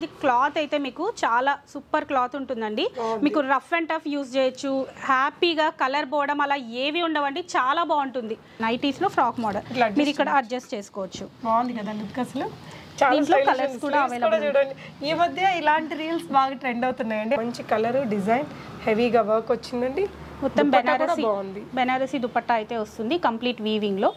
ఇది క్లాత్ అయితే మీకు చాలా సూపర్ క్లాత్ ఉంటుందండి. మీకు రఫ్ అండ్ టఫ్ యూజ్ చేయొచ్చు, హ్యాపీగా కలర్ పోవడం అలా ఏవి ఉండవండి, చాలా బాగుంటుంది. నైటీస్ లో ఫ్రాక్ మోడల్ మీరు ఇక్కడ అడ్జస్ట్ చేసుకోవచ్చు. బాగుంది కదా లుక్ అసలు. చాలా కలర్స్ కూడా అవైలబుల్. చూడండి ఈ మధ్య ఇలాంటి రీల్స్ బాగా ట్రెండ్ అవుతున్నాయండి. మంచి కలర్ డిజైన్ హెవీగా వర్క్ వచ్చిందండి. మొత్తం బెనారసీ దుపట్టా అయితే వస్తుంది కంప్లీట్ వీవింగ్ లో.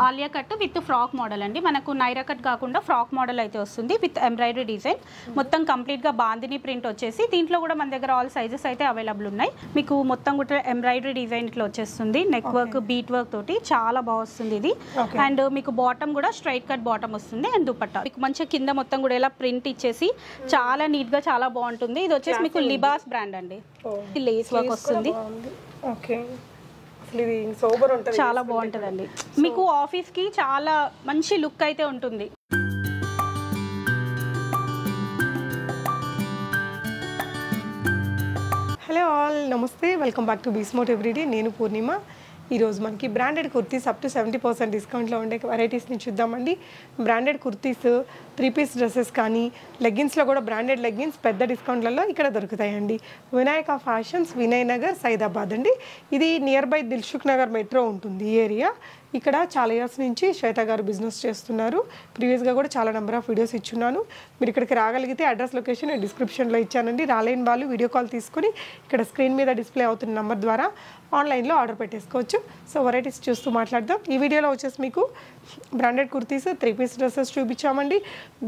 Alia cut with frock model అండి. మనకు నైరా కట్ కాకుండా ఫ్రాక్ మోడల్ అయితే వస్తుంది విత్ ఎంబ్రాయిడరీ డిజైన్. మొత్తం కంప్లీట్ గా బాందిని ప్రింట్ వచ్చేసి దీంట్లో కూడా మన దగ్గర ఆల్ సైజెస్ అయితే అవైలబుల్ ఉన్నాయి. మీకు మొత్తం కూడా ఎంబ్రాయిడరీ డిజైన్ ఇట్లా వచ్చేస్తుంది. నెక్ వర్క్ బీట్ వర్క్ తోటి చాలా బాగా వస్తుంది ఇది. అండ్ మీకు బాటమ్ కూడా స్ట్రైట్ కట్ బాటమ్ వస్తుంది. అండ్ దుపట్టా మీకు మంచిగా కింద మొత్తం కూడా ఇలా ప్రింట్ ఇచ్చేసి చాలా నీట్ గా చాలా బాగుంటుంది. ఇది వచ్చేసి మీకు లిబాస్ బ్రాండ్ అండి. లేస్ వర్క్ వస్తుంది. చాలా బాగుంటుందండి. మీకు ఆఫీస్ కి చాలా మంచి లుక్ అయితే ఉంటుంది. హలో ఆల్, నమస్తే, వెల్కమ్ బ్యాక్ టు బీస్మోట్ ఎవ్రీడే. నేను పూర్ణిమ. ఈరోజు మనకి బ్రాండెడ్ కుర్తీస్ అప్ టు 70% డిస్కౌంట్లో ఉండే వెరైటీస్ని చూద్దామండి. బ్రాండెడ్ కుర్తీస్, 3 పీస్ డ్రెస్సెస్ కానీ లెగ్గిన్స్లో కూడా బ్రాండెడ్ లెగ్గిన్స్ పెద్ద డిస్కౌంట్లలో ఇక్కడ దొరుకుతాయండి. వినాయక ఫ్యాషన్స్, వినయ్ నగర్, సైదాబాద్ అండి. ఇది near by Dilsukh Nagar metro ఉంటుంది ఈ ఏరియా. ఇక్కడ చాలా ఇయర్స్ నుంచి శ్వేత గారు బిజినెస్ చేస్తున్నారు. ప్రీవియస్గా కూడా చాలా నెంబర్ ఆఫ్ వీడియోస్ ఇచ్చున్నాను. మీరు ఇక్కడికి రాగలిగితే అడ్రస్ లొకేషన్ నేను డిస్క్రిప్షన్లో ఇచ్చానండి. రాలేని వాళ్ళు వీడియో కాల్ తీసుకుని ఇక్కడ స్క్రీన్ మీద డిస్ప్లే అవుతున్న నెంబర్ ద్వారా ఆన్లైన్లో ఆర్డర్ పెట్టేసుకోవచ్చు. సో వెరైటీస్ చూస్తూ మాట్లాడదాం. ఈ వీడియోలో వచ్చేసి మీకు బ్రాండెడ్ కుర్తీస్, 3 పీస్ డ్రెస్సెస్ చూపించామండి.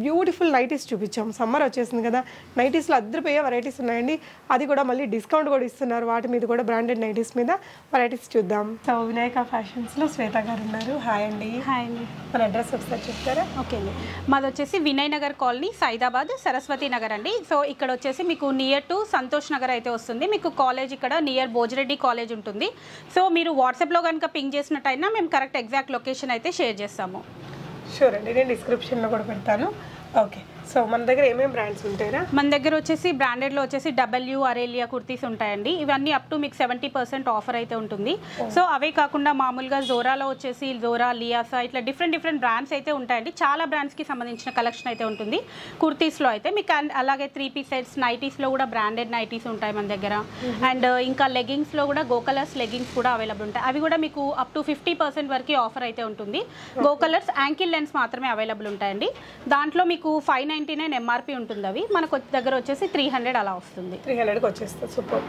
బ్యూటిఫుల్ నైటీస్ చూపించాము. సమ్మర్ వచ్చేసింది కదా, నైటీస్లో అద్దరిపోయే వెరైటీస్ ఉన్నాయండి. అది కూడా మళ్ళీ డిస్కౌంట్ కూడా ఇస్తున్నారు. వాటి మీద కూడా బ్రాండెడ్ నైటీస్ మీద వెరైటీస్ చూద్దాం. సో వినాయక ఫ్యాషన్స్లో శ్వేత గారు ఉన్నారు. హాయ్ అండి. హాయ్ అండి. మన అడ్రస్ ఒకసారి చెప్తారా? ఓకే అండి, మాది వచ్చేసి వినయ్ నగర్ కాలనీ, సైదాబాద్, సరస్వతి నగర్ అండి. సో ఇక్కడ వచ్చేసి మీకు నియర్ టు సంతోష్ నగర్ అయితే వస్తుంది. మీకు కాలేజ్ ఇక్కడ నియర్ భోజిరెడ్డి కాలేజ్ ఉంటుంది. సో మీరు వాట్సాప్లో కనుక పింగ్ చేసినట్టయినా మేము కరెక్ట్ ఎగ్జాక్ట్ లొకేషన్ అయితే షేర్ చేస్తాము. షూర్ అండి, నేను డిస్క్రిప్షన్లో కూడా పెడతాను. ఓకే, సో మన దగ్గర ఏమేమి బ్రాండ్స్ ఉంటాయా? మన దగ్గర వచ్చేసి బ్రాండెడ్లో వచ్చేసి డబ్ల్యూ, అరేలియా కుర్తీస్ ఉంటాయండి. ఇవన్నీ అప్ టు మీకు 70% ఆఫర్ అయితే ఉంటుంది. సో అవే కాకుండా మామూలుగా జోరాలో వచ్చేసి జోరా, లియాసా ఇట్లా డిఫరెంట్ బ్రాండ్స్ అయితే ఉంటాయండి. చాలా బ్రాండ్స్కి సంబంధించిన కలెక్షన్ అయితే ఉంటుంది కుర్తీస్లో అయితే మీకు. అలాగే 3 పీస్ సెట్స్, నైటీస్లో కూడా బ్రాండెడ్ నైటీస్ ఉంటాయి మన దగ్గర. అండ్ ఇంకా లెగ్గింగ్స్లో కూడా గో కలర్స్ లెగ్గింగ్స్ కూడా అవైలబుల్ ఉంటాయి. అవి కూడా మీకు అప్ టు 50% వరకు ఆఫర్ అయితే ఉంటుంది. గో కలర్స్ యాంకిల్ లెన్స్ మాత్రమే అవైలబుల్ ఉంటాయండి. దాంట్లో మీకు 599 ఎంఆర్పి ఉంటుంది. అవి మనకు దగ్గర వచ్చేసి 300 అలా వస్తుంది. 300కి వచ్చేస్తుంది. సూపర్.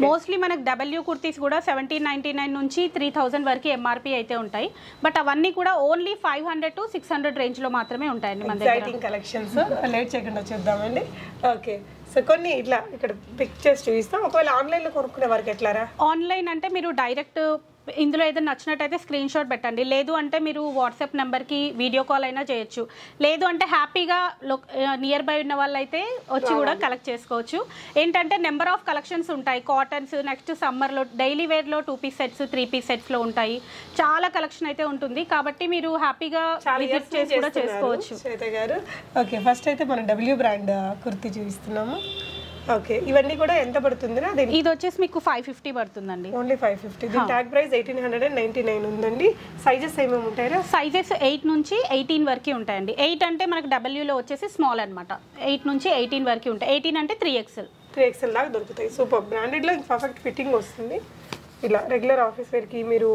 మోస్ట్లీ మనకు డబ్ల్యూ కుర్తీస్ కూడా 1799 నుంచి 3000 వరకు ఎంఆర్పి అయితే ఉంటాయి. బట్ అవన్నీ కూడా ఓన్లీ 500 to 600 రేంజ్లో మాత్రమే ఉంటాయండి మన దగ్గర. కలెక్షన్స్ లేట్ చేయకుండా చూద్దామండి. ఓకే, సో కొన్ని ఇట్లా ఇక్కడ పిక్ చేసి చూపిస్తాం. ఒకవేళ ఆన్లైన్లో కొనుక్కునే వరకు ఎట్లారా? ఆన్లైన్ అంటే మీరు డైరెక్ట్ ఇందులో ఏదైనా నచ్చినట్టయితే స్క్రీన్ షాట్ పెట్టండి. లేదు అంటే మీరు వాట్సాప్ నెంబర్కి వీడియో కాల్ అయినా చేయొచ్చు. లేదు అంటే హ్యాపీగా నియర్ బై ఉన్న వాళ్ళు అయితే వచ్చి కూడా కలెక్ట్ చేసుకోవచ్చు. ఏంటంటే నెంబర్ ఆఫ్ కలెక్షన్స్ ఉంటాయి. కాటన్స్, నెక్స్ట్ సమ్మర్లో డైలీ వేర్లో 2 పీస్ సెట్స్, 3 పీస్ సెట్స్లో ఉంటాయి. చాలా కలెక్షన్ అయితే ఉంటుంది. కాబట్టి మీరు హ్యాపీగా విజిట్ చేసి కూడా చేసుకోవచ్చు. శ్వేత గారు, ఓకే, ఫస్ట్ అయితే మనం డబ్ల్యూ బ్రాండ్ కుర్తీ చూపిస్తున్నాము. ఓకే, ఇవన్నీ కూడా ఎంత పడుతుంది? ఇది వచ్చేసి మీకు 550 పడుతుందండి. ఓన్లీ 550. దీని ట్యాగ్ ప్రైస్ 1899 ఉందండి. సైజెస్ ఏమేమి ఉంటాయా? సైజెస్ 8 నుంచి 18 వరకు ఉంటాయండి. 8 అంటే మనకు డబ్ల్యూలో వచ్చేసి స్మాల్ అనమాట. 8 నుంచి 18 వరకు ఉంటాయి. 18 అంటే 3XL. 3XL లాగా దొరుకుతాయి. సూపర్. బ్రాండెడ్లో పర్ఫెక్ట్ ఫిట్టింగ్ వస్తుంది. ఇలా రెగ్యులర్ ఆఫీస్ వేర్కి, మీరు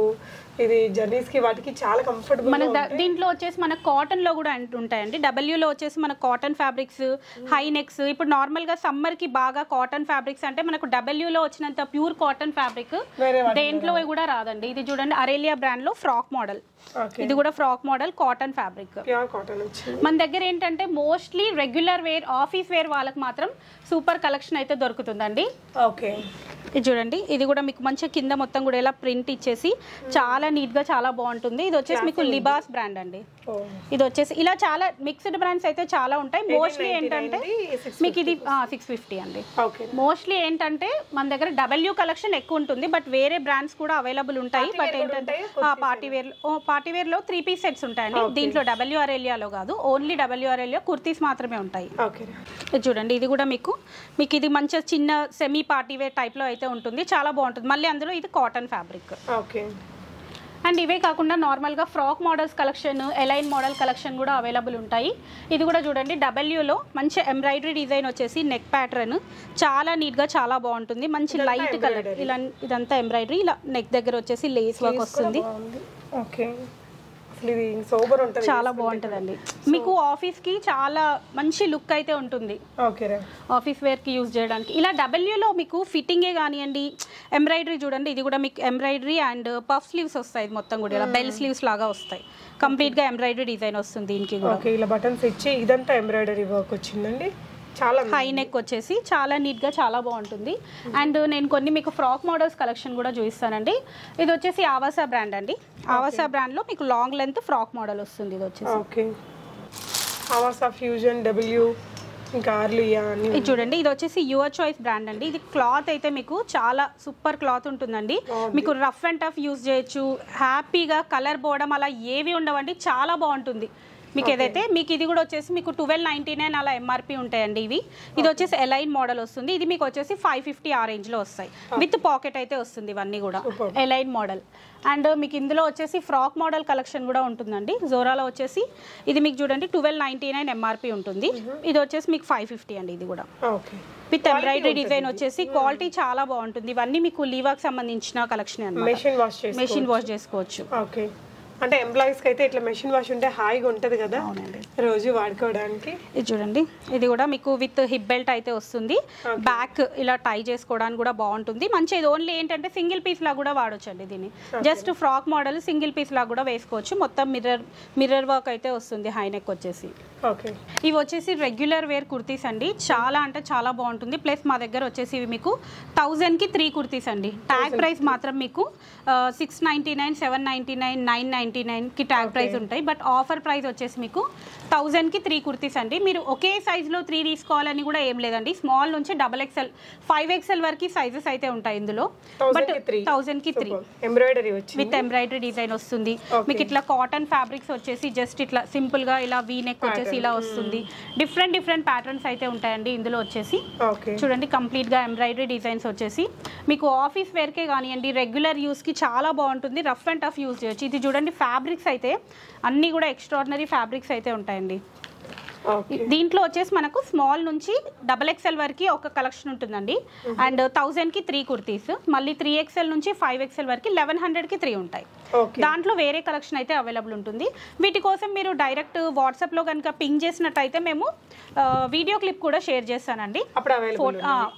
ఇది జర్నీస్కి వాటికి చాలా కంఫర్టబుల్. మనకు దీంట్లో వచ్చేసి మనకు కాటన్లో కూడా ఉంటాయండి. డబ్ల్యూలో వచ్చేసి మనకు కాటన్ ఫ్యాబ్రిక్స్, హై నెక్స్. ఇప్పుడు నార్మల్గా సమ్మర్కి బాగా కాటన్ ఫ్యాబ్రిక్స్ అంటే మనకు డబ్ల్యూలో వచ్చినంత ప్యూర్ కాటన్ ఫ్యాబ్రిక్ దేంట్లో కూడా రాదండి. ఇది చూడండి, అరేలియా బ్రాండ్లో ఫ్రాక్ మోడల్. ఇది కూడా ఫ్రాక్ మోడల్ కాటన్ ఫ్యాబ్రిక్. మన దగ్గర ఏంటంటే mostly regular wear, office wear వాళ్ళకి మాత్రం సూపర్ కలెక్షన్ అయితే దొరుకుతుందండి. ఓకే, ఇది చూడండి, ఇది కూడా మీకు మంచిగా కింద మొత్తం కూడా ఇలా ప్రింట్ ఇచ్చేసి చాలా నీట్ గా చాలా బాగుంటుంది. ఇది వచ్చేసి మీకు లిబాస్ బ్రాండ్ అండి. ఇది వచ్చేసి ఇలా చాలా మిక్స్డ్ బ్రాండ్స్ అయితే చాలా ఉంటాయి. మోస్ట్లీ ఏంటంటే మీకు ఇది 650 అండి. మోస్ట్లీ ఏంటంటే మన దగ్గర డబ్ల్యూ కలెక్షన్ ఎక్కువ ఉంటుంది. బట్ వేరే బ్రాండ్స్ కూడా అవైలబుల్ ఉంటాయి. బట్ ఏంటంటే పార్టీ వేర్ లో 3 పీస్ సెట్స్ ఉంటాయండి. దీంట్లో డబ్ల్యూ అరేలియాలో కాదు, ఓన్లీ డబ్ల్యూ అరేలియా కుర్తీస్ మాత్రమే ఉంటాయి. ఇది చూడండి, ఇది కూడా మీకు ఇది మంచిగా చిన్న సెమీ పార్టీ వేర్ టైప్ లో అయితే ఉంటుంది. చాలా బాగుంటుంది. మళ్ళీ అందులో ఇది కాటన్ ఫ్యాబ్రిక్. అండ్ ఇవే కాకుండా నార్మల్గా frock models collection, A line model collection కూడా అవైలబుల్ ఉంటాయి. ఇది కూడా చూడండి డబ్ల్యూలో మంచి ఎంబ్రాయిడరీ డిజైన్ వచ్చేసి నెక్ ప్యాటర్న్ చాలా నీట్గా చాలా బాగుంటుంది. మంచి లైట్ కలర్ ఇలా ఇదంతా ఎంబ్రాయిడరీ, ఇలా నెక్ దగ్గర వచ్చేసి లేస్ వర్క్ వస్తుంది. ఓకే, ఇది సూపర్ ఉంటుంది, చాలా బాగుంటుందండి. మీకు ఆఫీస్కి చాలా మంచి లుక్ అయితే ఉంటుంది. ఓకే, ఆఫీస్ వేర్కి యూజ్ చేయడానికి. ఇలా డబ్ల్యూలో మీకు ఫిట్టింగే కానివ్వండి, ఎంబ్రాయిడరీ చూడంండి, ఇది కూడా మీకు ఎంబ్రాయిడరీ అండ్ పఫ్ స్లీవ్స్ వస్తాయి. మొత్తం కూడా ఇలా బెల్ స్లీవ్స్ లాగా వస్తాయి. కంప్లీట్గా ఎంబ్రాయిడరీ డిజైన్ వస్తుంది దీనికి కూడా. ఓకే, ఇలా బటన్స్ ఇచ్చి ఇదంతా ఎంబ్రాయిడరీ వర్క్ వచ్చిందండి. చాలా హై నెక్ వచ్చేసి చాలా నీట్గా చాలా బాగుంటుంది. అండ్ నేను కొన్ని మీకు ఫ్రాక్ మోడల్స్ కలెక్షన్ కూడా చూపిస్తానండి. ఇది వచ్చేసి ఆవాసా బ్రాండ్ అండి. ఆవాసా బ్రాండ్లో మీకు లాంగ్ లెంత్ ఫ్రాక్ మోడల్ వస్తుంది. ఇది వచ్చేసి ఓకే, ఆవాసా ఫ్యూజన్ డబ్ల్యూ, ఇంకా ఆర్లియా. ఇది చూడండి, ఇది వచ్చేసి యువర్ చాయిస్ బ్రాండ్ అండి. ఇది క్లాత్ అయితే మీకు చాలా సూపర్ క్లాత్ ఉంటుందండి. మీకు రఫ్ అండ్ టఫ్ యూజ్ చేయొచ్చు, హ్యాపీగా కలర్ పోవడం అలా ఏవి ఉండవండి, చాలా బాగుంటుంది. మీకు ఏదైతే మీకు ఇది కూడా వచ్చేసి మీకు 1299 అలా ఎంఆర్పి ఉంటాయండి ఇవి. ఇది వచ్చేసి ఎలైన్ మోడల్ వస్తుంది. ఇది మీకు వచ్చేసి 550 ఆ రేంజ్లో వస్తాయి. విత్ పాకెట్ అయితే వస్తుంది ఇవన్నీ కూడా ఎలైన్ మోడల్. అండ్ మీకు ఇందులో వచ్చేసి ఫ్రాక్ మోడల్ కలెక్షన్ కూడా ఉంటుందండి. జోరాలో వచ్చేసి ఇది మీకు చూడండి 1299 ఎంఆర్పి ఉంటుంది. ఇది వచ్చేసి మీకు 550 అండి. ఇది కూడా విత్ ఎంబ్రాయిడరీ డిజైన్ వచ్చేసి క్వాలిటీ చాలా బాగుంటుంది. ఇవన్నీ మీకు లీవాకి సంబంధించిన కలెక్షన్ అన్నమాట. మెషిన్ వాష్ చేసుకోవచ్చు. ఓకే, అంటే ఎంప్లాయీస్కి అయితే ఇట్లా మెషిన్ వాష్ ఉంటే హాయిగా ఉంటుంది కదా రోజు వాడుకోవడానికి. ఇది చూడండి, ఇది కూడా మీకు విత్ హిప్ బెల్ట్ అయితే వస్తుంది. బ్యాక్ ఇలా టై చేసుకోవడానికి కూడా బాగుంటుంది. మంచి ఇది ఓన్లీ ఏంటంటే సింగిల్ పీస్ లా కూడా వాడచ్చు అండి దీన్ని. Just frock model single piece లా కూడా వేసుకోవచ్చు. మొత్తం మిర్రర్ వర్క్ అయితే వస్తుంది. హై నెక్ వచ్చేసి. ఓకే, ఇవి వచ్చేసి రెగ్యులర్ వేర్ కుర్తీస్ అండి. చాలా అంటే చాలా బాగుంటుంది. ప్లస్ మా దగ్గర వచ్చేసి ఇవి మీకు 1000కి 3 కుర్తీస్ అండి. ట్యాగ్ ప్రైస్ మాత్రం మీకు 699, 799, 999కి ట్యాగ్ ప్రైస్ ఉంటాయి. బట్ ఆఫర్ ప్రైస్ వచ్చేసి మీకు 1000కి 3 కుర్తీస్ అండి. మీరు ఒకే సైజులో 3 తీసుకోవాలని కూడా ఏం లేదండి. స్మాల్ నుంచి XXL 5XL వరకు సైజెస్ అయితే ఉంటాయి ఇందులో. బట్ 1000కి 3 ఎంబ్రాయిడరీ విత్ ఎంబ్రాయిడరీ డిజైన్ వస్తుంది. మీకు ఇట్లా కాటన్ ఫ్యాబ్రిక్స్ వచ్చేసి జస్ట్ ఇట్లా సింపుల్ గా ఇలా వీ నెక్ వచ్చేసి ఇలా వస్తుంది. డిఫరెంట్ ప్యాటర్న్స్ అయితే ఉంటాయండి ఇందులో వచ్చేసి. చూడండి కంప్లీట్ గా ఎంబ్రాయిడరీ డిజైన్స్ వచ్చేసి మీకు ఆఫీస్ వేర్ కే కానివ్వండి, రెగ్యులర్ యూస్ కి చాలా బాగుంటుంది. రఫ్ అండ్ టఫ్ యూజ్ చేయొచ్చు. ఇది చూడండి ఫ్యాబ్రిక్స్ అయితే అన్ని కూడా ఎక్స్ట్రాడినరీ ఫ్యాబ్రిక్స్ అయితే ఉంటాయండి. దీంట్లో వచ్చేసి మనకు స్మాల్ నుంచి XXL వరకు ఒక కలెక్షన్ ఉంటుందండి. అండ్ 1000కి 3 కుర్తీస్, మళ్ళీ 3XL నుంచి 5XL వరకు 1100కి 3 ఉంటాయి. దాంట్లో వేరే కలెక్షన్ అయితే అవైలబుల్ ఉంటుంది. వీటి కోసం మీరు డైరెక్ట్ వాట్సాప్లో కనుక పింగ్ చేసినట్టయితే మేము వీడియో క్లిప్ కూడా షేర్ చేస్తానండి.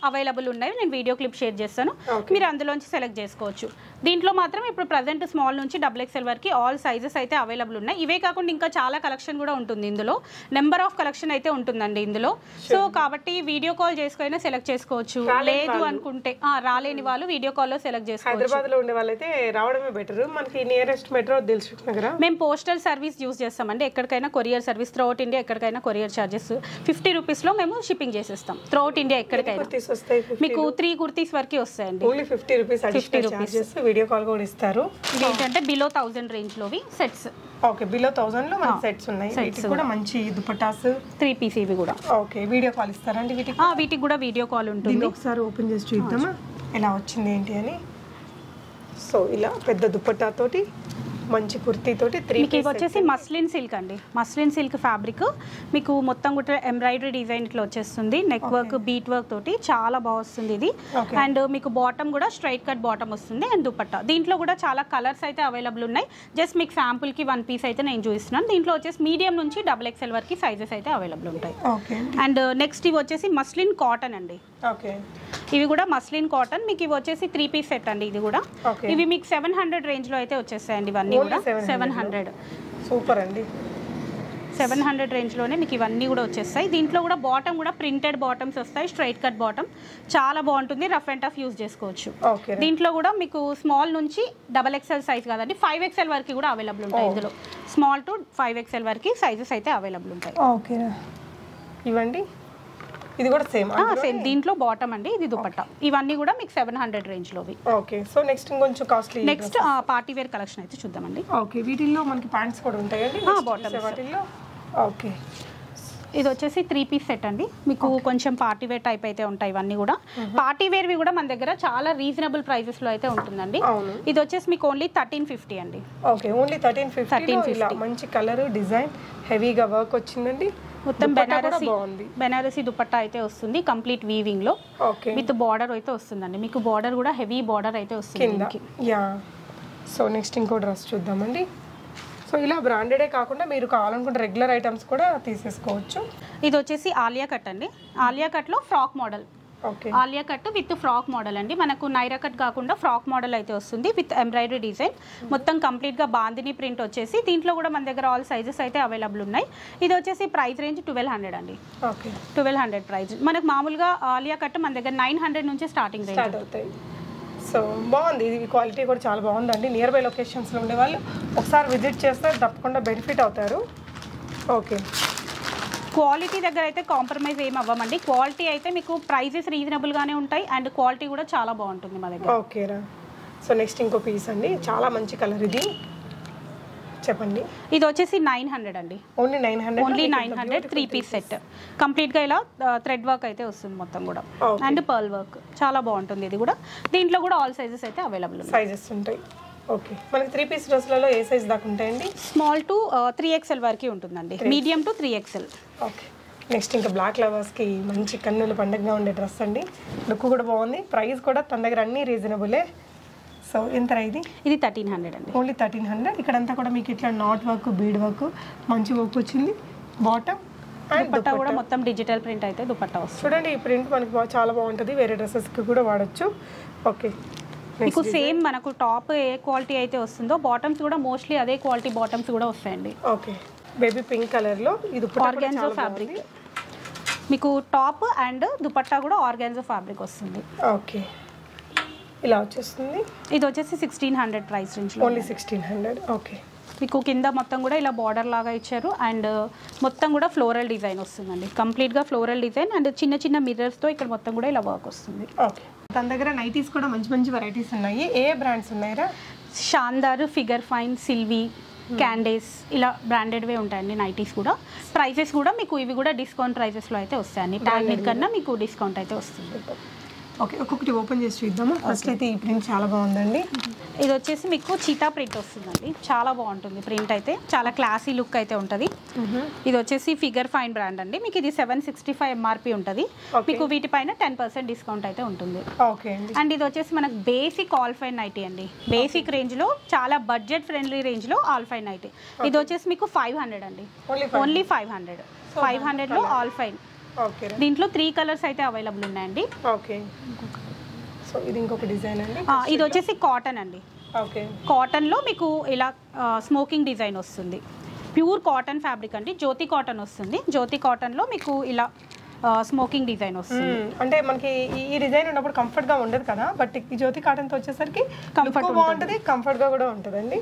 అవైలబుల్ ఉన్నాయి. నేను వీడియో క్లిప్ షేర్ చేస్తాను. మీరు అందులోంచి సెలెక్ట్ చేసుకోవచ్చు. దీంట్లో మాత్రం ఇప్పుడు ప్రజెంట్ స్మాల్ నుంచి XXL వరకు ఆల్ సైజెస్ అయితే అవైలబుల్ ఉన్నాయి. ఇవే కాకుండా ఇంకా చాలా కలెక్షన్ కూడా ఉంటుంది ఇందులో. నెంబర్ ఆఫ్ కలెక్షన్ అయితే ఉంటుందండి ఇందులో. సో కాబట్టి వీడియో కాల్ చేసుకుని సెలెక్ట్ చేసుకోవచ్చు. లేదు అనుకుంటే రాలేని వాళ్ళు వీడియో కాల్లో సెలెక్ట్ చేసుకోవచ్చు. హైదరాబాద్ లో ఉండే వాళ్ళైతే రావడమే బెటర్. మనకి నియరెస్ట్ మెట్రో దిల్సుఖ్ నగర్. మేము పోస్టల్ సర్వీస్ యూజ్ చేస్తామండి. ఎక్కడికైనా కొరియర్ సర్వీస్ త్రూఅవుట్ ఇండియా, ఎక్కడికైనా కొరియర్ చార్జెస్ 50 రూపీస్లో మేము షిప్పింగ్ చేసేస్తాం త్రూఅవుట్ ఇండియా. ఎక్కడికైనా మీకు 3 కుర్తీస్ వరకు వస్తాయండి. Only 50 rupees. 50 rupees video call కూడా ఇస్తారు. ఇది ఏంటంటే బిలో 1000 రేంజ్ లోవి సెట్స్. ఓకే, బిలో 1000 లో మన సెట్స్ ఉన్నాయి. వీటికి కూడా మంచి దుపట్టాస్ 3 పీస్ ఇవి కూడా. ఓకే, వీడియో కాల్ ఇస్తారండి వీటికి? వీటికి కూడా వీడియో కాల్ ఉంటుంది. ఒకసారి ఓపెన్ చేసి చూద్దామా ఎలా వచ్చింది ఏంటి అని. సో ఇలా పెద్ద దుపట్టా తోటి మంచి కుర్తీ తోటి 3 మీకు ఇవి వచ్చేసి మస్లిన్ సిల్క్ అండి. మస్లిన్ సిల్క్ ఫ్యాబ్రిక్ మీకు మొత్తం కూడా ఎంబ్రాయిడరీ డిజైన్ ఇట్లా వచ్చేస్తుంది. నెక్ వర్క్, బీట్ వర్క్ తోటి చాలా బాగా వస్తుంది ఇది. అండ్ మీకు బాటమ్ కూడా స్ట్రైట్ కట్ బాటమ్ వస్తుంది. అండ్ దుపట్టా దీంట్లో కూడా చాలా కలర్స్ అయితే అవైలబుల్ ఉన్నాయి. జస్ట్ మీకు శాంపుల్ కి 1 పీస్ అయితే నేను చూపిస్తున్నాను. దీంట్లో వచ్చేసి మీడియం నుంచి XXL వరకు సైజెస్ అయితే అవైలబుల్ ఉంటాయి. అండ్ నెక్స్ట్ ఇవి వచ్చేసి మస్లిన్ కాటన్ అండి. ఇవి కూడా మస్లిన్ కాటన్. మీకు ఇవి వచ్చేసి 3 పీస్ సెట్ అండి. ఇది కూడా ఇవి మీకు 700 రేంజ్ లో అయితే వచ్చేస్తాయండి. ఇవన్నీ కూడా 700. సూపర్ అండి. 700 రేంజ్ లోనే మీకు ఇవన్నీ కూడా వచ్చేస్తాయి. దీంట్లో కూడా బాటమ్ కూడా ప్రింటెడ్ బాటమ్స్ వస్తాయి. స్ట్రైట్ కట్ బాటమ్ చాలా బాగుంటుంది. రఫ్ అండ్ టఫ్ యూజ్ చేసుకోవచ్చు. దీంట్లో కూడా మీకు స్మాల్ నుంచి XXL సైజ్ కాదండి 5XL వరకు కూడా అవైలబుల్ ఉంటాయి. ఇందులో స్మాల్ టు 5XL వరకు సైజెస్ అయితే అవైలబుల్ ఉంటాయి. ఓకే, ఇవ్వండి. ఇది కూడా సేమ్ దీంట్లో బాటమ్ అండి. ఇది దుపట్టా. ఇవన్నీ కూడా మీకు 700 రేంజ్ లోవి. ఓకే, సో నెక్స్ట్ ఇంకొంచెం costly. Next party wear collection అయితే చూద్దామండి. ఓకే, వీటిల్లో మనకి ప్యాంట్స్ కూడా ఉంటాయండి బాటమ్స్ వాటిల్లో. ఓకే, ఇది వచ్చేసి 3 పీస్ సెట్ అండి. మీకు కొంచెం పార్టీ వేర్ టైప్ అయితే ఉంటాయి ఇవన్నీ కూడా. పార్టీ వేర్వి కూడా మన దగ్గర చాలా రీజనబుల్ ప్రైజెస్ లో అయితే ఉంటుందండి. ఇది వచ్చేసి మీకు ఓన్లీ 1350 అండి. ఓకే, ఓన్లీ 1350 ఇలా మంచి కలర్ డిజైన్ హెవీగా వర్క్ వచ్చిందండి. మొత్తం బెనారసీ దుపట్టా అయితే వస్తుంది కంప్లీట్ వీవింగ్ లో. విత్ బార్డర్ అయితే వస్తుందండి. మీకు బార్డర్ కూడా హెవీ బార్డర్ అయితే వస్తుంది. యా, సో నెక్స్ట్ ఇంకో డ్రెస్ చూద్దామండి. సో ఇలా బ్రాండెడే కాకుండా మీరు కావాలనుకుంటే రెగ్యులర్ ఐటమ్స్ కూడా తీసేసుకోవచ్చు. ఇది వచ్చేసి ఆలియా కట్ అండి. ఆలియా కట్ లో frock model. Alia cut with frock model అండి. మనకు నైరా కట్ కాకుండా ఫ్రాక్ మోడల్ అయితే వస్తుంది విత్ ఎంబ్రాయిడరీ డిజైన్. మొత్తం కంప్లీట్ గా బాందిని ప్రింట్ వచ్చేసి దీంట్లో కూడా మన దగ్గర ఆల్ సైజెస్ అయితే అవైలబుల్ ఉన్నాయి. ఇది వచ్చేసి ప్రైస్ రేంజ్ 1200 అండి. 1200 ప్రైస్. మనకు మామూలుగా ఆలియా కట్ మన దగ్గర 900 నుంచి స్టార్టింగ్ రేంజ్ అవుతాయి. సో బాగుంది, ఇది క్వాలిటీ కూడా చాలా బాగుందండి. నియర్ బై లొకేషన్స్లో ఉండే వాళ్ళు ఒకసారి విజిట్ చేస్తే తప్పకుండా బెనిఫిట్ అవుతారు. ఓకే, క్వాలిటీ దగ్గర అయితే కాంప్రమైజ్ ఏమి అవ్వమండి. క్వాలిటీ అయితే మీకు ప్రైజెస్ రీజనబుల్గానే ఉంటాయి అండ్ క్వాలిటీ కూడా చాలా బాగుంటుంది మా దగ్గర. ఓకేరా. సో నెక్స్ట్ ఇంకో పీస్ అండి, చాలా మంచి కలర్. ఇది చెప్పండి. ఇది వచ్చేసి 900 అండి. Only 900 3 piece set. కంప్లీట్గా ఇలా థ్రెడ్ వర్క్ అయితే వస్తుంది మొత్తం కూడా అండ్ పర్ల్ వర్క్. చాలా బాగుంటుంది ఇది కూడా. దీంట్లో కూడా ఆల్ సైజెస్ అయితే అవైలబుల్ సైజెస్ ఉంటాయి. ఓకే, మనకి 3 పీస్ డ్రెస్లలో ఏ సైజ్ దాకా ఉంటాయండి? స్మాల్ టు 3XL వరకు ఉంటుందండి. Medium to 3XL. Okay, next ఇంకా బ్లాక్ లవర్స్కి మంచి కన్నుల పండుగగా ఉండే డ్రెస్ అండి. లుక్ కూడా బాగుంది. ప్రైస్ కూడా తన దగ్గర అన్నీ రీజనబులే. సో ఎంత ఇది? ఇది 1300 అండి. ఓన్లీ 1300. ఇక్కడంతా కూడా మీకు ఇట్లా నాట్ వర్క్, బీడ్ వర్క్, మంచి వర్క్ వచ్చింది. బాటమ్ అండ్ దుపట్టా కూడా మొత్తం డిజిటల్ ప్రింట్ అయితే దుపట్టా వస్తుంది. చూడండి, ఈ ప్రింట్ మనకి చాలా బాగుంటుంది. వేరే డ్రెస్సెస్కి కూడా వాడచ్చు. ఓకే, మీకు సేమ్ మనకు టాప్ ఏ క్వాలిటీ అయితే వస్తుందో బాటమ్స్ కూడా మోస్ట్లీ అదే క్వాలిటీ బాటమ్స్ కూడా వస్తాయండి. ఓకే, బేబీ పింక్ కలర్లో ఇది ఆర్గాన్జో ఫ్యాబ్రిక్. మీకు టాప్ అండ్ దుపట్టా కూడా ఆర్గాన్జో ఫ్యాబ్రిక్ వస్తుంది. ఓకే, ఇలా వచ్చేస్తుంది. ఇది వచ్చేసి 1600 ప్రైస్ రేంజ్. ఓన్లీ 1600. ఓకే, మీకు కింద మొత్తం కూడా ఇలా బార్డర్ లాగా ఇచ్చారు అండ్ మొత్తం కూడా ఫ్లోరల్ డిజైన్ వస్తుందండి. కంప్లీట్గా ఫ్లోరల్ డిజైన్ అండ్ చిన్న చిన్న మిర్రర్స్తో ఇక్కడ మొత్తం కూడా ఇలా వర్క్ వస్తుంది. ఓకే, తన దగ్గర నైటీస్ కూడా మంచి మంచి వెరైటీస్ ఉన్నాయి. ఏ బ్రాండ్స్ ఉన్నాయరా? షాందార్, ఫిగర్ ఫైన్, సిల్వీ, క్యాండేస్ ఇలా బ్రాండెడ్వే ఉంటాయండి నైటీస్ కూడా. ప్రైజెస్ కూడా మీకు ఇవి కూడా డిస్కౌంట్ ప్రైజెస్లో అయితే వస్తాయండి. టార్గెట్ కన్నా మీకు డిస్కౌంట్ అయితే వస్తుంది. ఓకే, ఒక్కొక్కటి ఓపెన్ చేసి చూద్దాము. ఫస్ట్ అయితే ఈ ప్రింట్ చాలా బాగుందండి. ఇది వచ్చేసి మీకు చీతా ప్రింట్ వస్తుందండి. చాలా బాగుంటుంది ప్రింట్ అయితే. చాలా క్లాసీ లుక్ అయితే ఉంటుంది. ఇది వచ్చేసి ఫిగర్ ఫైన్ బ్రాండ్ అండి. మీకు ఇది 765 MRP ఉంటుంది. మీకు వీటిపైన 10% డిస్కౌంట్ అయితే ఉంటుంది. ఓకే, అండ్ ఇది వచ్చేసి మనకు బేసిక్ ఆల్ ఫైన్ నైటీ అండి. బేసిక్ రేంజ్లో చాలా బడ్జెట్ ఫ్రెండ్లీ రేంజ్లో ఆల్ ఫైన్ నైటీ. ఇది వచ్చేసి మీకు 500 అండి. ఓన్లీ 500లో ఆల్ ఫైన్. ఓకే, దీంట్లో 3 కలర్స్ అయితే అవైలబుల్ ఉన్నాయండి. ఓకే, సో ఇది ఇంకొక డిజైన్ అండి. ఇది వచ్చేసి కాటన్ అండి. ఓకే, కాటన్లో మీకు ఇలా స్మోకింగ్ డిజైన్ వస్తుంది. ప్యూర్ కాటన్ ఫ్యాబ్రిక్ అండి. జ్యోతి కాటన్ వస్తుంది. జ్యోతి కాటన్లో మీకు ఇలా స్మోకింగ్ డిజైన్ వస్తుంది. అంటే మనకి ఈ డిజైన్ ఉన్నప్పుడు కంఫర్ట్ గా ఉండదు కదా, బట్ ఈ జ్యోతి కాటన్ తో వచ్చేసరికి కంఫర్ట్ బాగుంటుంది, కంఫర్ట్ గా కూడా ఉంటుందండి.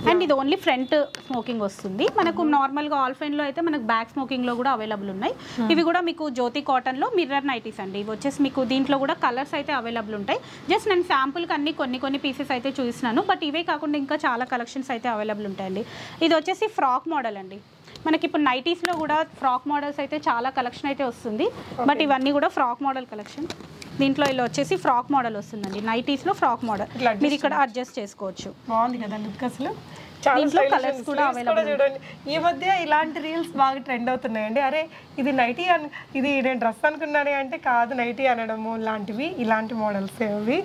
అండ్ ఇది ఓన్లీ ఫ్రంట్ స్మోకింగ్ వస్తుంది. మనకు నార్మల్ గా ఆల్ ఫైన్ లో అయితే మనకు బ్యాక్ స్మోకింగ్ లో కూడా అవైలబుల్ ఉన్నాయి. ఇవి కూడా మీకు జ్యోతి కాటన్ లో మిర్రర్ నైటీస్ అండి. ఇవి వచ్చేసి మీకు దీంట్లో కూడా కలర్స్ అయితే అవైలబుల్ ఉంటాయి. జస్ట్ నేను శాంపుల్ కి అన్ని కొన్ని పీసెస్ అయితే చూపిస్తున్నాను. బట్ ఇవే కాకుండా ఇంకా చాలా కలెక్షన్స్ అయితే అవైలబుల్ ఉంటాయండి. ఇది వచ్చేసి ఫ్రాక్ మోడల్ అండి. మనకి ఇప్పుడు నైటీస్లో కూడా ఫ్రాక్ మోడల్స్ అయితే చాలా కలెక్షన్ అయితే వస్తుంది. బట్ ఇవన్నీ కూడా ఫ్రాక్ మోడల్ కలెక్షన్. దీంట్లో ఇలా వచ్చేసి ఫ్రాక్ మోడల్ వస్తుందండి. నైటీస్లో ఫ్రాక్ మోడల్ మీరు ఇక్కడ అడ్జస్ట్ చేసుకోవచ్చు. బాగుంది కదా లుక్ అసలు. దీంట్లో కలర్స్ కూడా అవైలబుల్. చూడండి, ఈ మధ్య ఇలాంటి రీల్స్ బాగా ట్రెండ్ అవుతున్నాయండి. అరే ఇది నైటీ ఇది నేను డ్రెస్ అనుకున్నానే అంటే కాదు నైటీ అనడము లాంటివి. ఇలాంటి మోడల్స్ అవి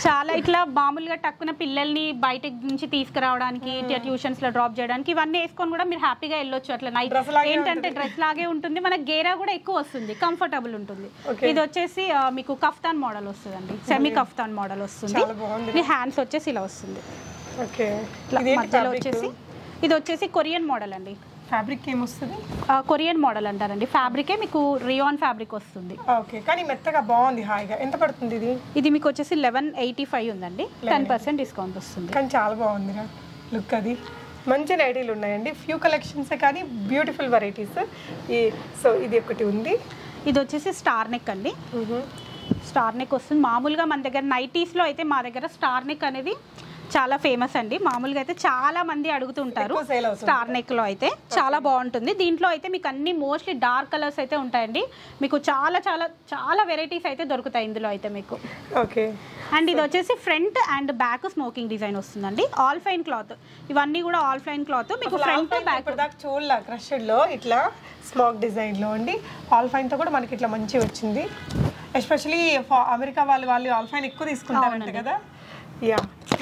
చాలా ఇట్లా మామూలుగా టక్కున పిల్లల్ని బయట నుంచి తీసుకురావడానికి ట్యూషన్స్ లో డ్రాప్ చేయడానికి ఇవన్నీ వేసుకొని కూడా మీరు హ్యాపీగా వెళ్ళొచ్చు. అట్లా నైట్ ఏంటంటే డ్రెస్ లాగే ఉంటుంది. మనకి గేరా కూడా ఎక్కువ వస్తుంది, కంఫర్టబుల్ ఉంటుంది. ఇది వచ్చేసి మీకు కఫ్తాన్ మోడల్ వస్తుందండి. సెమీ కఫ్తాన్ మోడల్ వస్తుంది. మీ హ్యాండ్స్ వచ్చేసి ఇలా వస్తుంది. ఓకే, మధ్యలో వచ్చేసి ఇది వచ్చేసి కొరియన్ మోడల్ అండి. ఫ్యాబ్రిక్ ఏమొస్తుంది? కొరియన్ మోడల్ అంటారండి. ఫ్యాబ్రికే మీకు రియాన్ ఫ్యాబ్రిక్ వస్తుంది. ఓకే, కానీ మెత్తగా బాగుంది, హాయిగా. ఎంత పడుతుంది ఇది? ఇది మీకు వచ్చేసి 1185 ఉందండి. 10% డిస్కౌంట్ వస్తుంది. కానీ చాలా బాగుంది లుక్. అది మంచి నైటీలు ఉన్నాయండి. ఫ్యూ కలెక్షన్సే కానీ బ్యూటిఫుల్ వెరైటీస్. సో ఇది ఒకటి ఉంది. ఇది వచ్చేసి స్టార్ నెక్ అండి. స్టార్ నెక్ వస్తుంది. మామూలుగా మన దగ్గర నైటీస్లో అయితే మా దగ్గర స్టార్ నెక్ అనేది చాలా ఫేమస్ అండి. మామూలుగా అయితే చాలా మంది అడుగుతుంటారు. ఎక్కువ సేల్ అవుతుంది. స్టార్ నెక్ లో అయితే చాలా బాగుంటుంది. దీంట్లో అయితే మీకు అన్ని మోస్ట్లీ డార్క్ కలర్స్ అయితే ఉంటాయండి. మీకు చాలా చాలా చాలా వెరైటీస్ అయితే దొరుకుతాయి ఇందులో అయితే మీకు. ఓకే. అండ్ ఇది వచ్చేసి front and back smoking design వస్తుందండి. ఆల్ ఫైన్ క్లాత్, ఇవన్నీ కూడా ఆల్ ఫైన్ క్లాత్. మీకు ఫ్రంట్ బ్యాక్ ఇప్పుడు చూడలా క్రష్డ్ లో ఇట్లా స్మోక్ డిజైన్ లో అండి. ఆల్ ఫైన్ తో కూడా మనకి ఇట్లా మంచి వచ్చింది. ఎస్పెషల్లీ అమెరికా వాళ్ళు ఆల్ ఫైన్ ఎక్కువ తీసుకుంటారంట కదా. యా,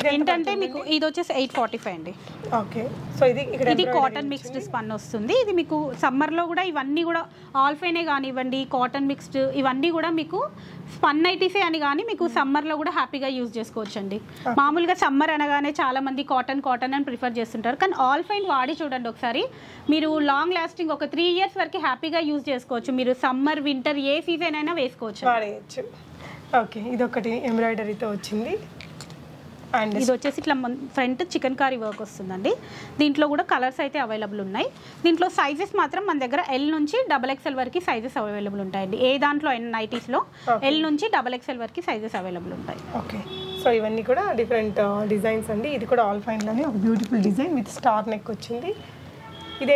ఏంటంటే మీకు ఇది వచ్చేసి 845 అండి. ఓకే. సో ఇది కాటన్ మిక్స్డ్ స్పన్ వస్తుంది. ఇది మీకు సమ్మర్ లో కూడా ఇవన్నీ కూడా ఆల్ ఫైనే కానివ్వండి, కాటన్ మిక్స్డ్ ఇవన్నీ కూడా మీకు స్పన్ నైటీసే అని కానీ మీకు సమ్మర్ లో కూడా హ్యాపీగా యూజ్ చేసుకోవచ్చు అండి. మామూలుగా సమ్మర్ అనగానే చాలా మంది కాటన్ అని ప్రిఫర్ చేస్తుంటారు. కానీ ఆల్ ఫైన్ వాడి చూడండి ఒకసారి, మీరు లాంగ్ లాస్టింగ్ ఒక 3 years వరకు హ్యాపీగా యూజ్ చేసుకోవచ్చు. మీరు సమ్మర్ వింటర్ ఏ సీజన్ అయినా వేసుకోవచ్చు, వాడేయచ్చు. ఓకే. ఇది ఒకటి ఎంబ్రాయిడరీతో వచ్చింది. అండ్ ఇది వచ్చేసి ఇట్లా ఫ్రంట్ చికెన్ కారీ వర్క్ వస్తుందండి. దీంట్లో కూడా కలర్స్ అయితే అవైలబుల్ ఉన్నాయి. దీంట్లో సైజెస్ మాత్రం మన దగ్గర ఎల్ నుంచి XXL వరకు సైజెస్ అవైలబుల్ ఉంటాయండి. ఏ దాంట్లో అయినా నైటీస్లో ఎల్ నుంచి XXL వరకు సైజెస్ అవైలబుల్ ఉంటాయి. ఓకే. సో ఇవన్నీ కూడా డిఫరెంట్ డిజైన్స్ అండి. ఇది కూడా ఆల్ ఫైన్లోనే ఒక beautiful design with star neck వచ్చింది.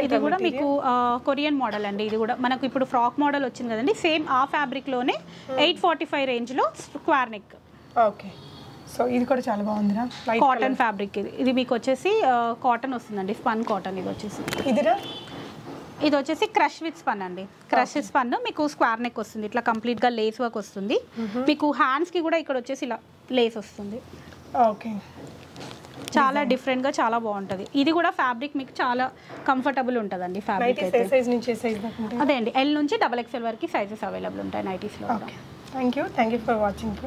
ఇది కూడా మీకు కొరియన్ మోడల్ అండి. ఇది కూడా మనకు ఇప్పుడు ఫ్రాక్ మోడల్ వచ్చింది కదండి, సేమ్ ఆ ఫ్యాబ్రిక్లోనే 845 రేంజ్లో స్క్వేర్ నెక్. ఓకే. సో ఇది కూడా చాలా బాగుందిరా. కాటన్ ఫ్యాబ్రిక్ ఇది మీకు వచ్చేసి కాటన్ వస్తుందండి, స్పన్ కాటన్. ఇది వచ్చేసి ఇది వచ్చేసి క్రష్ విత్ స్పన్ అండి. క్రష్ స్పన్ మీకు స్క్వేర్ నెక్ వస్తుంది. ఇట్లా కంప్లీట్గా లేస్ వర్క్ వస్తుంది. మీకు హ్యాండ్స్కి కూడా ఇక్కడ వచ్చేసి ఇలా లేస్ వస్తుంది. ఓకే. చాలా డిఫరెంట్గా చాలా బాగుంటుంది. ఇది కూడా ఫ్యాబ్రిక్ మీకు చాలా కంఫర్టబుల్ ఉంటుందండి. ఫ్యాబ్రిక్ అదే అండి, ఎల్ నుంచి XXL వరకు సైజెస్ అవైలబుల్ ఉంటాయి నైటీస్లో. Thank you for watching.